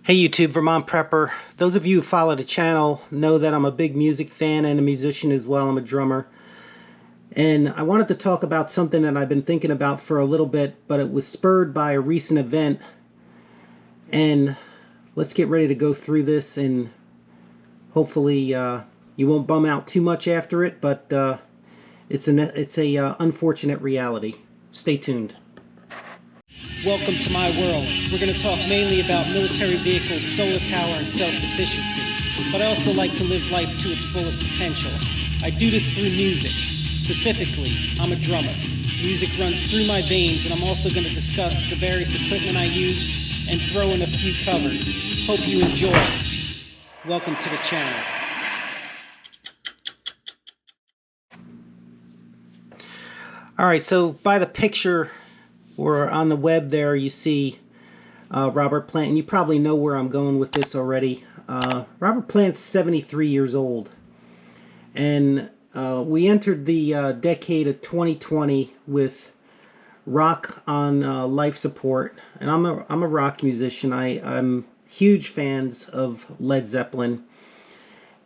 Hey YouTube, Vermont Prepper. Those of you who follow the channel know that I'm a big music fan and a musician as well. I'm a drummer. And I wanted to talk about something that I've been thinking about for a little bit, but it was spurred by a recent event. And let's get ready to go through this, and hopefully you won't bum out too much after it, but it's a unfortunate reality. Stay tuned. Welcome to my world. We're going to talk mainly about military vehicles, solar power, and self-sufficiency. But I also like to live life to its fullest potential. I do this through music. Specifically, I'm a drummer. Music runs through my veins, and I'm also going to discuss the various equipment I use and throw in a few covers. Hope you enjoy. Welcome to the channel. Alright, so by the picture or on the web there, you see Robert Plant, and you probably know where I'm going with this already. Robert Plant's 73 years old, and we entered the decade of 2020 with rock on life support, and I'm a rock musician. I'm huge fans of Led Zeppelin,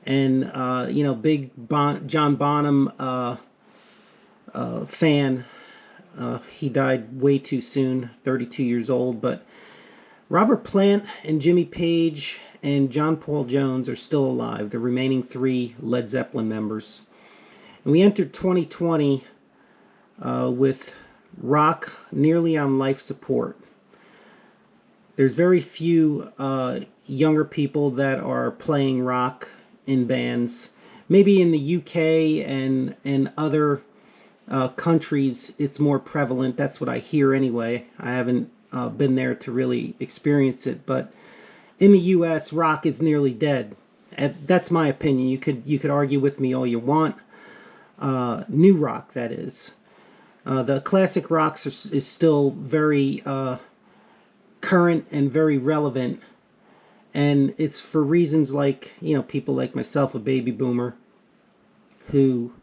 and you know, big John Bonham fan. He died way too soon, 32 years old, but Robert Plant and Jimmy Page and John Paul Jones are still alive, the remaining three Led Zeppelin members. And we entered 2020 with rock nearly on life support. There's very few younger people that are playing rock in bands. Maybe in the UK and other countries it's more prevalent. That's what I hear anyway. I haven't been there to really experience it, but in the US, rock is nearly dead. And that's my opinion. You could argue with me all you want. New rock, that is. The classic rocks is still very current and very relevant, and it's for reasons like, you know, people like myself, a baby boomer, who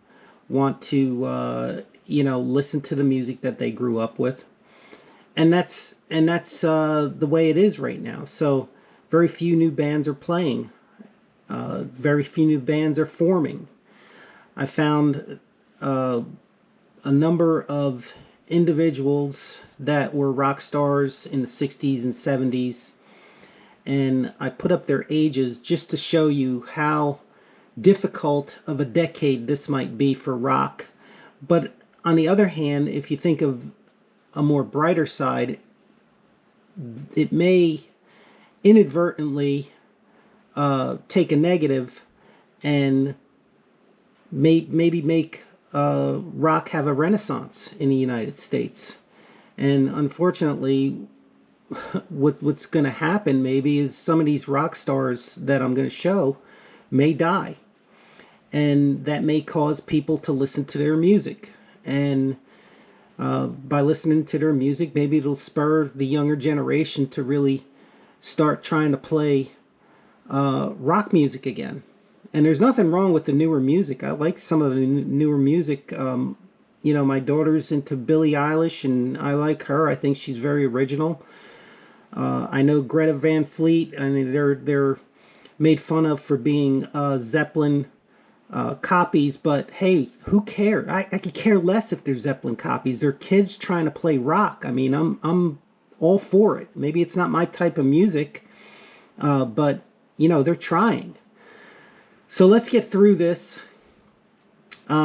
want to you know, listen to the music that they grew up with, and that's the way it is right now. So very few new bands are playing, very few new bands are forming. I found a number of individuals that were rock stars in the 60s and 70s, and I put up their ages just to show you how difficult of a decade this might be for rock. But on the other hand, if you think of a more brighter side, it may inadvertently take a negative and maybe make rock have a renaissance in the United States. And unfortunately, what's going to happen maybe is some of these rock stars that I'm going to show may die, and that may cause people to listen to their music. And by listening to their music, maybe it'll spur the younger generation to really start trying to play rock music again. And there's nothing wrong with the newer music. I like some of the newer music. You know, my daughter's into Billie Eilish, and I like her. I think she's very original. I know Greta Van Fleet. I mean, they're made fun of for being Zeppelin copies, but hey, who cares? I could care less if they're Zeppelin copies. They're kids trying to play rock. I mean, I'm all for it. Maybe it's not my type of music, but you know, they're trying. So let's get through this.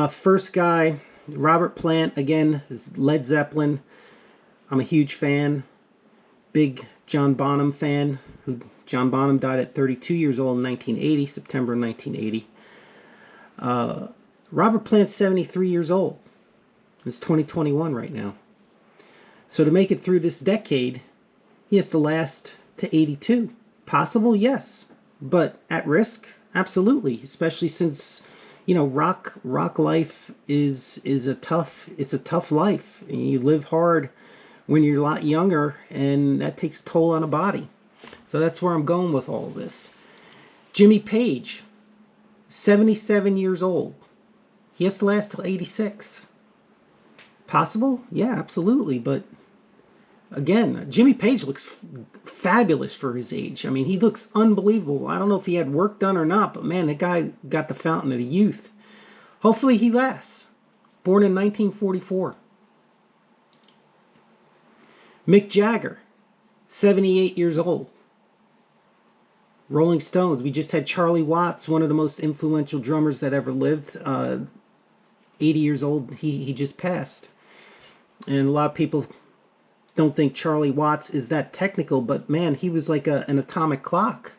First guy, Robert Plant, again, is Led Zeppelin. I'm a huge fan, big John Bonham fan. John Bonham died at 32 years old in 1980, September 1980. Robert Plant's 73 years old. It's 2021 right now. So to make it through this decade, he has to last to 82. Possible, yes, but at risk, absolutely. Especially since, you know, rock life is a tough life. You live hard when you're a lot younger, and that takes a toll on a body. So that's where I'm going with all of this. Jimmy Page, 77 years old. He has to last till 86. Possible? Yeah, absolutely. But Again, Jimmy Page looks fabulous for his age. I mean, he looks unbelievable. I don't know if he had work done or not, but man, the guy got the fountain of youth. Hopefully he lasts. Born in 1944. Mick Jagger, 78 years old. Rolling Stones, we just had Charlie Watts, one of the most influential drummers that ever lived. 80 years old, he just passed. And a lot of people don't think Charlie Watts is that technical, but man, he was like an atomic clock.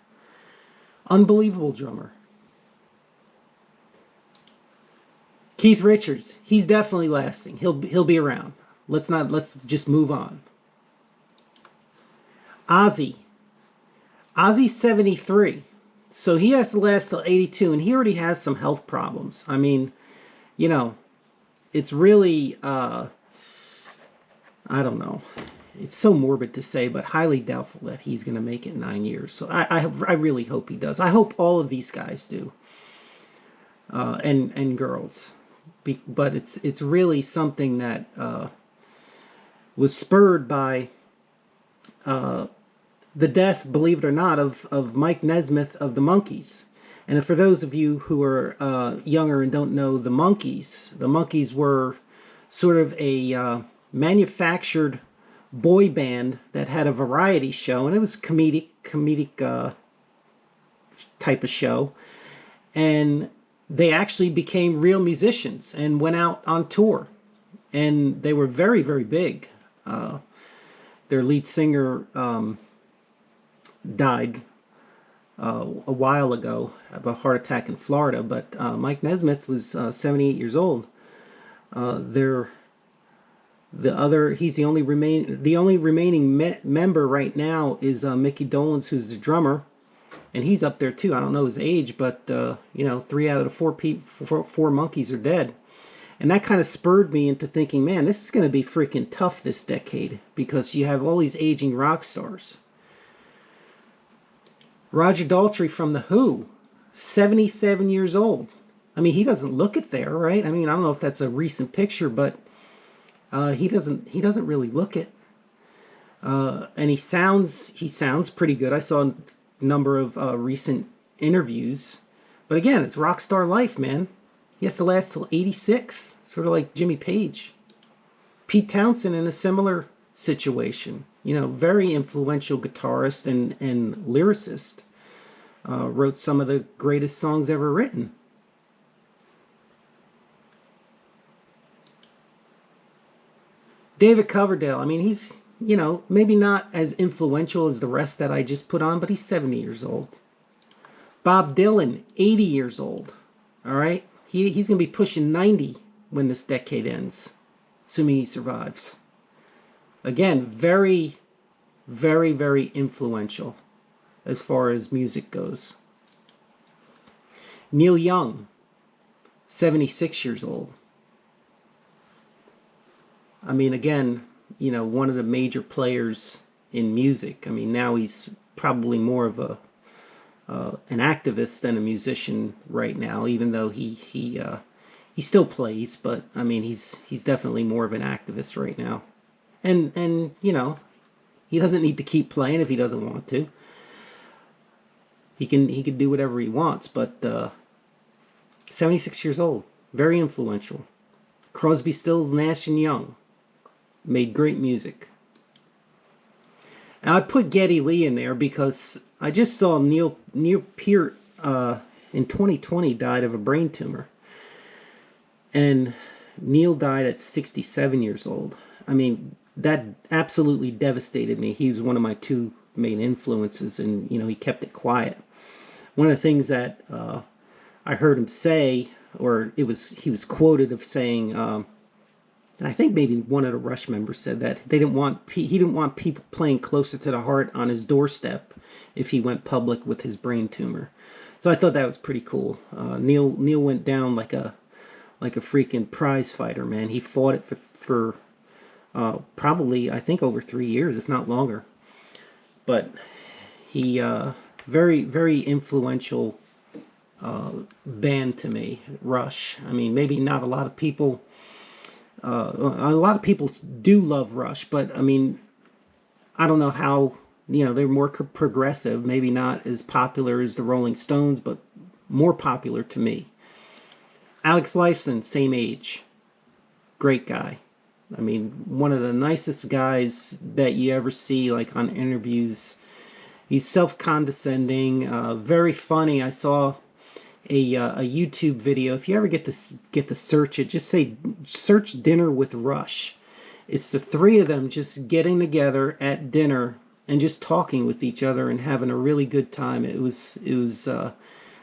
Unbelievable drummer. Keith Richards, he's definitely lasting. He'll be around. Let's just move on. Ozzy's 73. So he has to last till 82, and he already has some health problems. I mean, you know, it's really I don't know. It's so morbid to say, but highly doubtful that he's going to make it 9 years. So I really hope he does. I hope all of these guys do, and girls. But it's really something that was spurred by the death, believe it or not, of Mike Nesmith of the Monkees. And for those of you who are younger and don't know the Monkees were sort of a manufactured boy band that had a variety show, and it was comedic type of show. And they actually became real musicians and went out on tour, and they were very, very big. Their lead singer died a while ago of a heart attack in Florida, but Mike Nesmith was 78 years old. He's the only remaining member right now is Mickey Dolenz, who's the drummer, and he's up there too. I don't know his age, but 3 out of the 4 Monkees are dead. And that kind of spurred me into thinking, man, this is going to be freaking tough this decade, because you have all these aging rock stars. Roger Daltrey from The Who, 77 years old. I mean, he doesn't look it there, right? I mean, I don't know if that's a recent picture, but he doesn't really look it. And he sounds pretty good. I saw a number of recent interviews. But again, it's rock star life, man. He has to last till 86, sort of like Jimmy Page. Pete Townsend in a similar situation. Very influential guitarist and lyricist. Wrote some of the greatest songs ever written. David Coverdale, I mean, he's, maybe not as influential as the rest that I just put on, but he's 70 years old. Bob Dylan, 80 years old. All right? He's going to be pushing 90 when this decade ends, assuming he survives. Again, very, very, very influential as far as music goes. Neil Young, 76 years old. I mean, again, one of the major players in music. I mean, now he's probably more of an activist than a musician right now, even though he still plays. But I mean, he's definitely more of an activist right now. And he doesn't need to keep playing if he doesn't want to. He can do whatever he wants. But 76 years old, very influential. Crosby, Stills, Nash and Young. Made great music. And I put Geddy Lee in there because I just saw Neil Peart in 2020 died of a brain tumor. And Neil died at 67 years old. I mean, that absolutely devastated me. He was one of my 2 main influences, and he kept it quiet. One of the things that I heard him say, or he was quoted of saying, and I think maybe one of the Rush members said that he didn't want people playing closer to the heart on his doorstep if he went public with his brain tumor. So I thought that was pretty cool. Neil went down like a freaking prize fighter, man. He fought it for probably, I think, over 3 years, if not longer. But he very, very influential band to me, Rush. I mean, maybe not a lot of people. A lot of people do love Rush, but I mean, I don't know how, they're more progressive, maybe not as popular as the Rolling Stones, but more popular to me. Alex Lifeson, same age. Great guy. I mean, one of the nicest guys that you ever see, like on interviews. He's self-condescending, very funny. I saw a YouTube video. If you ever get to search it, just search "Dinner with Rush." It's the three of them just getting together at dinner and just talking with each other and having a really good time. It was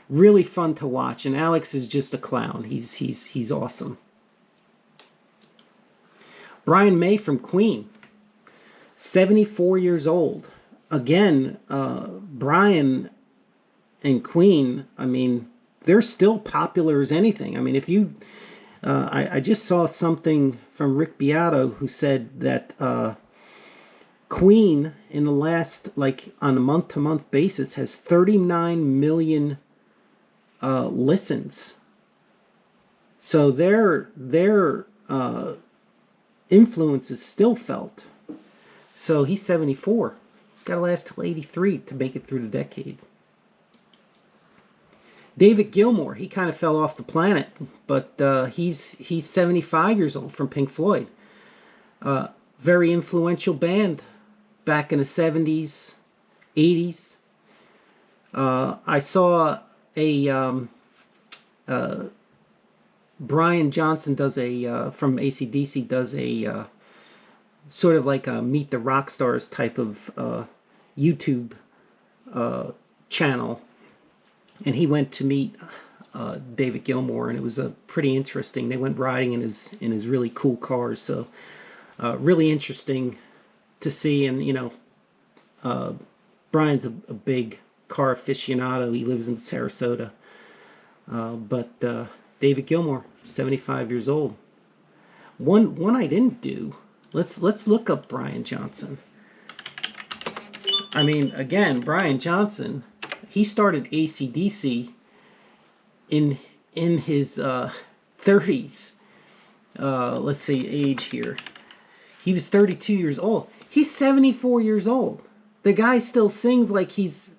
really fun to watch. And Alex is just a clown. He's awesome. Brian May from Queen, 74 years old. Again, Brian and Queen, I mean, they're still popular as anything. I mean, if you, I just saw something from Rick Beato who said that Queen in the last, like on a month-to-month basis, has 39 million listens. So their influence is still felt. So he's 74. He's got to last till 83 to make it through the decade. David Gilmour, he kind of fell off the planet, but he's 75 years old, from Pink Floyd. Very influential band back in the 70s, 80s. I saw a Brian Johnson does a from AC/DC does a sort of like a Meet the Rockstars type of YouTube channel, and he went to meet David Gilmour, and it was pretty interesting. They went riding in his really cool cars, so really interesting to see. And Brian's a big car aficionado. He lives in Sarasota, but David Gilmour, 75 years old. One I didn't do. Let's look up Brian Johnson. I mean, again, Brian Johnson, he started AC/DC in his 30s. Let's see, age here. He was 32 years old. He's 74 years old. The guy still sings like he's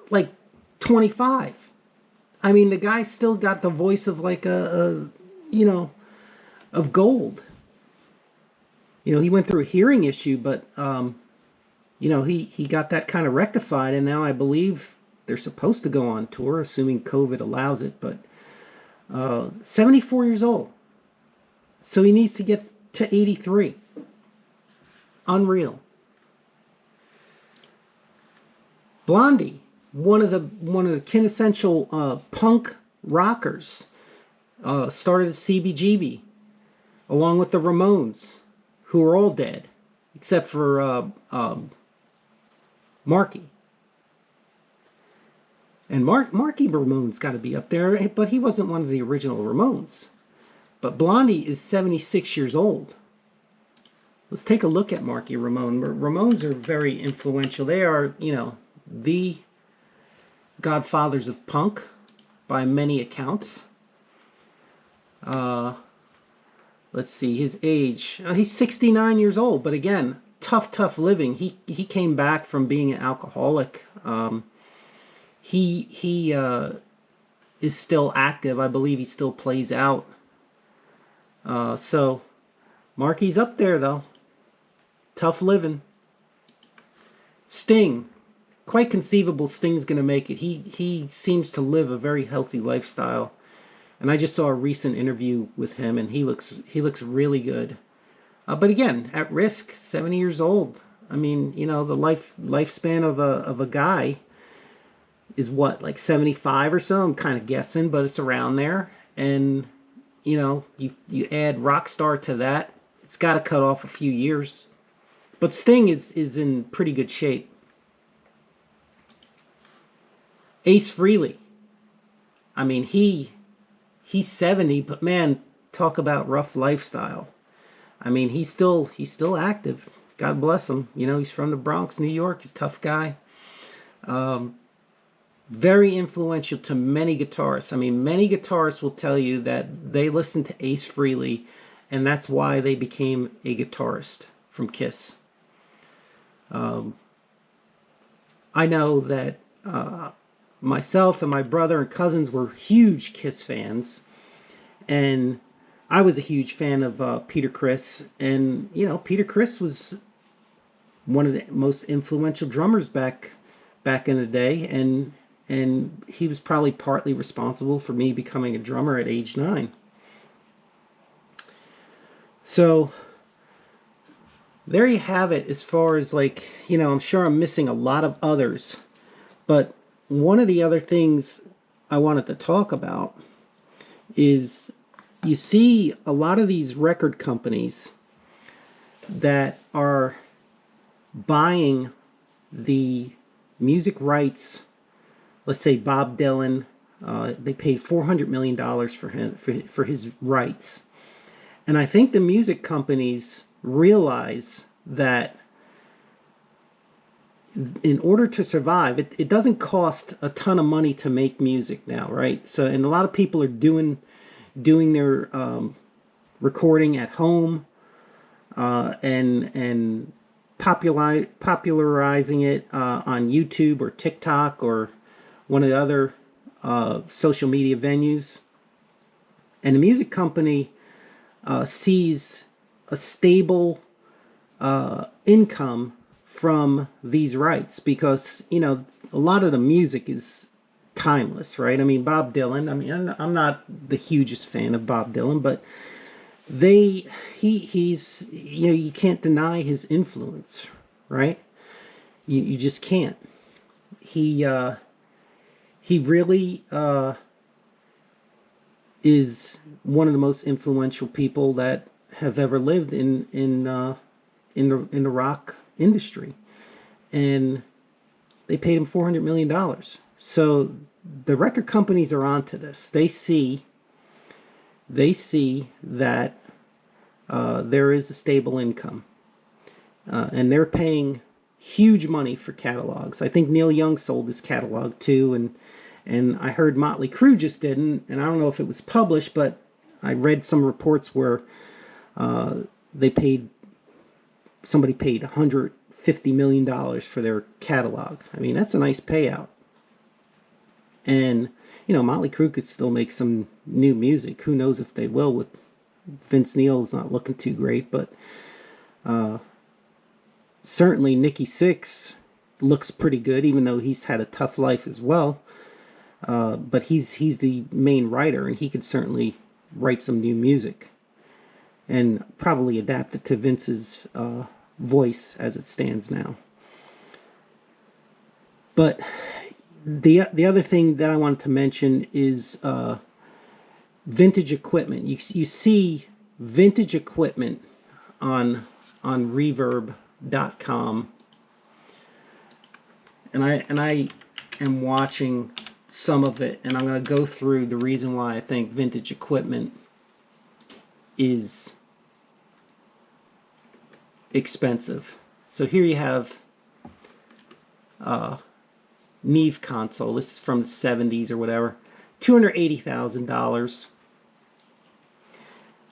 like 25. I mean, the guy still got the voice of like of gold. He went through a hearing issue, but he got that kind of rectified, and now I believe they're supposed to go on tour, assuming COVID allows it. But 74 years old, so he needs to get to 83. Unreal. Blondie, one of the quintessential punk rockers, started at CBGB, along with the Ramones, who are all dead, except for Marky. And Marky Ramone's got to be up there, but he wasn't one of the original Ramones. But Blondie is 76 years old. Let's take a look at Marky Ramone. Ramones are very influential. They are, the godfathers of punk by many accounts. Let's see, his age. He's 69 years old, but again, tough living. He came back from being an alcoholic. He is still active. I believe he still plays out. So Marky's up there, though. Tough living. Sting. Quite conceivable Sting's going to make it. He seems to live a very healthy lifestyle. And I just saw a recent interview with him, and he looks really good. But again, at risk, 70 years old. I mean, the lifespan of a guy is what, like 75 or so? I'm kind of guessing, but it's around there. And you add Rockstar to that, it's got to cut off a few years. But Sting is in pretty good shape. Ace Frehley. I mean, he's 70, but man, talk about rough lifestyle. I mean, he's still active. God bless him. He's from the Bronx, New York. He's a tough guy. Very influential to many guitarists. I mean, many guitarists will tell you that they listened to Ace Frehley, and that's why they became a guitarist from Kiss. I know that myself and my brother and cousins were huge Kiss fans, and I was a huge fan of Peter Criss. And Peter Criss was one of the most influential drummers back in the day, and he was probably partly responsible for me becoming a drummer at age 9. So there you have it. As far as, like, I'm sure I'm missing a lot of others, but one of the other things I wanted to talk about is, you see a lot of these record companies that are buying the music rights. Let's say Bob Dylan, they paid $400 million for him for his rights. And I think the music companies realize that in order to survive, it doesn't cost a ton of money to make music now, right? So, and a lot of people are doing their recording at home, and popularizing it on YouTube or TikTok or one of the other social media venues. And the music company sees a stable income from these rights, because a lot of the music is timeless, right? I mean, Bob Dylan, I mean, I'm not the hugest fan of Bob Dylan, but he's you can't deny his influence, right? You just can't. He really is one of the most influential people that have ever lived in the rock industry, and they paid him $400 million. So the record companies are onto this. They see that there is a stable income, and they're paying huge money for catalogs. I think Neil Young sold his catalog too, and I heard Motley Crue just didn't, and I don't know if it was published, but I read some reports where somebody paid $150 million for their catalog. I mean, that's a nice payout. And Motley Crue could still make some new music. Who knows if they will, with Vince Neil's not looking too great, but certainly Nikki Sixx looks pretty good, even though he's had a tough life as well. But he's the main writer, and he could certainly write some new music and probably adapt it to Vince's voice as it stands now. But the other thing that I wanted to mention is vintage equipment. You see vintage equipment on Reverb.com, and I am watching some of it, and I'm going to go through the reason why I think vintage equipment is expensive. So here you have Neve console. This is from the 70s or whatever. $280,000.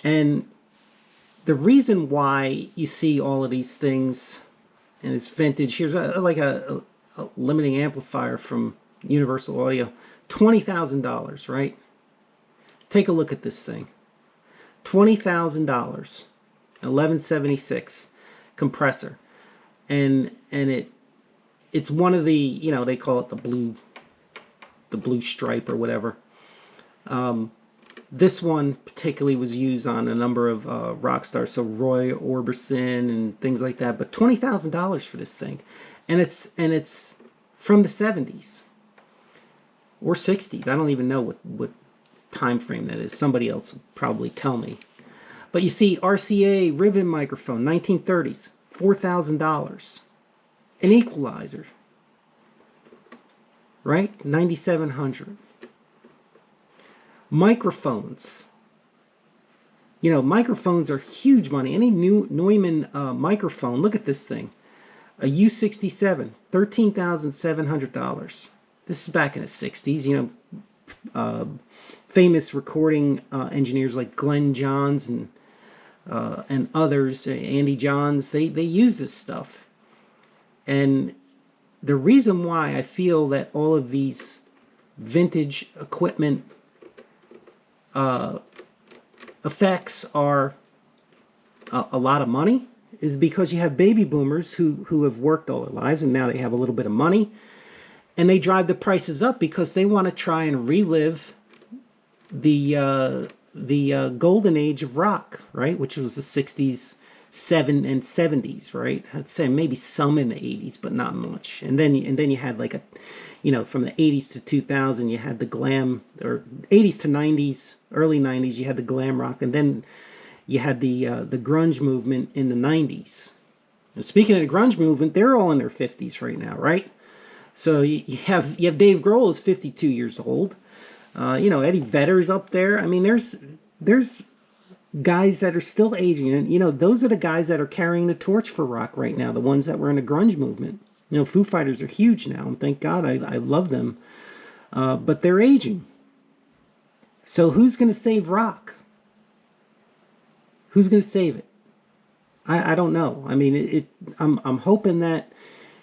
And the reason why you see all of these things and it's vintage, here's like a limiting amplifier from Universal Audio. $20,000, right? Take a look at this thing. $20,000. 1176 compressor. And it's one of the, they call it the blue stripe or whatever. This one particularly was used on a number of Rockstars, so Roy Orbison and things like that. But $20,000 for this thing, and it's from the 70s or 60s. I don't even know what time frame that is. Somebody else will probably tell me. But you see, RCA ribbon microphone, 1930s, $4,000. An equalizer, right? $9,700. Microphones. Microphones are huge money. Any new Neumann microphone, look at this thing. A U67, $13,700. This is back in the 60s. Famous recording engineers like Glenn Johns and others, Andy Johns, they use this stuff. And the reason why I feel that all of these vintage equipment effects are a lot of money is because you have baby boomers who have worked all their lives and now they have a little bit of money, and they drive the prices up because they want to try and relive the golden age of rock, right? Which was the 60s, 70s, right? I'd say maybe some in the 80s, but not much. And then you had like from the 80s to 2000, you had the glam, or 80s to 90s, early 90s, you had the glam rock, and then you had the grunge movement in the 90s. And speaking of the grunge movement, they're all in their 50s right now, right? So you have Dave Grohl is 52 years old. Eddie Vedder's up there. I mean, there's guys that are still aging, and those are the guys that are carrying the torch for rock right now. The ones that were in the grunge movement. Foo Fighters are huge now, and thank God I love them. But they're aging. So who's going to save rock? Who's going to save it? I don't know. I mean, I'm hoping that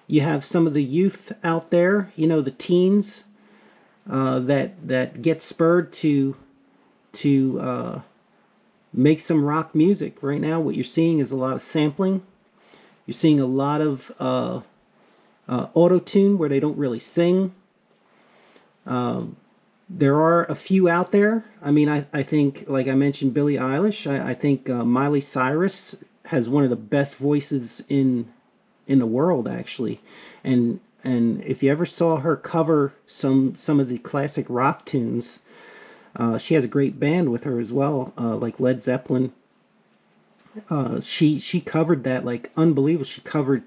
you have some of the youth out there, the teens, that get spurred to make some rock music. Right now, what you're seeing is a lot of sampling. You're seeing a lot of auto-tune where they don't really sing. There are a few out there. I mean, I think, like I mentioned, Billie Eilish. I think Miley Cyrus has one of the best voices in the world, actually. And if you ever saw her cover some of the classic rock tunes, she has a great band with her as well, like Led Zeppelin. She covered that like unbelievable. She covered,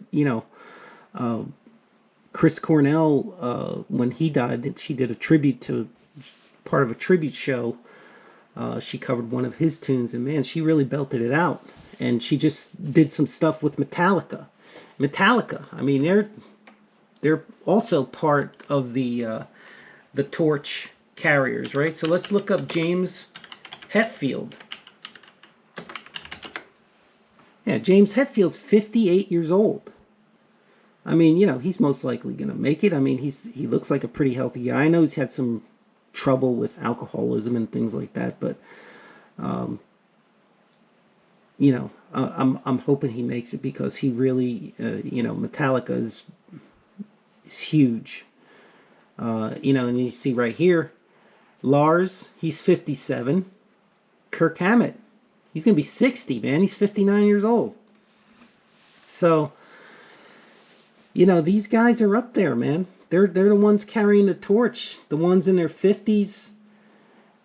Chris Cornell when he died. She did a tribute to part of a tribute show. She covered one of his tunes, and man, she really belted it out. And she just did some stuff with Metallica. I mean, they're also part of the torch carriers, right? So let's look up James Hetfield. Yeah, James Hetfield's 58 years old. I mean, he's most likely going to make it. I mean, he looks like a pretty healthy guy. I know he's had some trouble with alcoholism and things like that, but I'm hoping he makes it because he really, Metallica is huge. And you see right here, Lars, he's 57. Kirk Hammett, he's going to be 60, man. He's 59 years old. So, these guys are up there, man. They're the ones carrying the torch. The ones in their 50s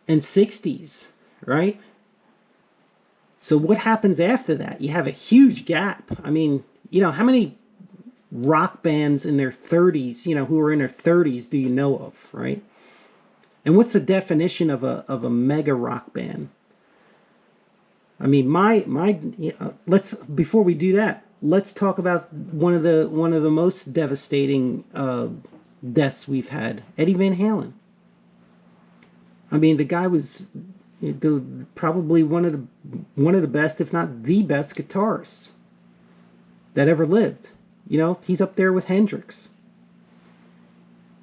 and 60s, right? So what happens after that? You have a huge gap. I mean, how many rock bands in their 30s, who are in their 30s do you know of, right? And what's the definition of a mega rock band? I mean, let's, before we do that, let's talk about one of the most devastating deaths we've had, Eddie Van Halen. I mean, the guy was probably one of the best, if not the best, guitarists that ever lived. He's up there with Hendrix.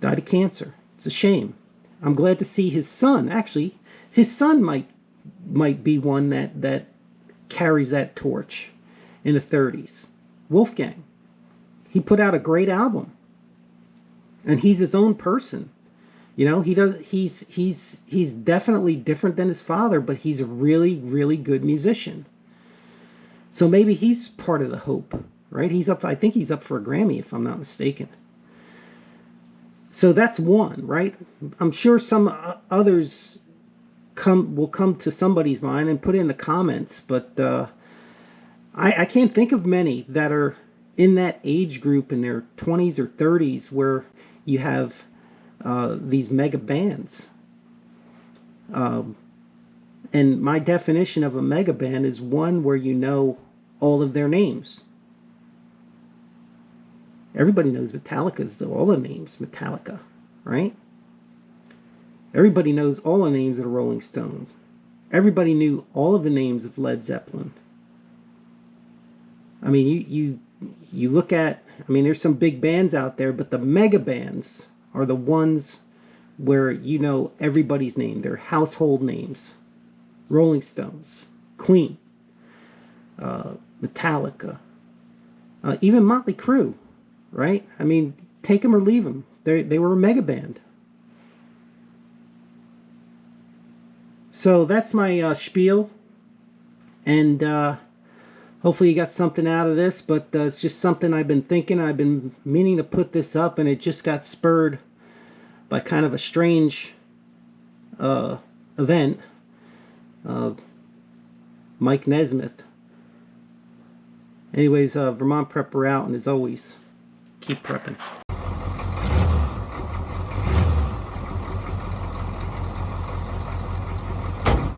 Died of cancer. It's a shame. I'm glad to see his son. Actually, his son might be one that carries that torch in the 30s. Wolfgang. He put out a great album. And he's his own person. He's definitely different than his father, but he's a really, really good musician. So maybe he's part of the hope, right? I think he's up for a Grammy, if I'm not mistaken. So that's one, right? I'm sure some others will come to somebody's mind and put in the comments, but I can't think of many that are in that age group in their 20s or 30s where you have these mega bands. And my definition of a mega band is one where you know all of their names. Everybody knows Metallica's, all the names, Metallica, right? Everybody knows all the names of the Rolling Stones. Everybody knew all of the names of Led Zeppelin. I mean, you look at I mean, there's some big bands out there, but the mega bands are the ones where you know everybody's name. They're household names. Rolling Stones, Queen, Metallica, even Motley Crue, right? I mean, take them or leave them. They were a mega band. So that's my spiel, and hopefully you got something out of this, but it's just something I've been thinking. I've been meaning to put this up, and it just got spurred by kind of a strange event. Mike Nesmith. Anyways, Vermont Prepper out, and as always, keep prepping.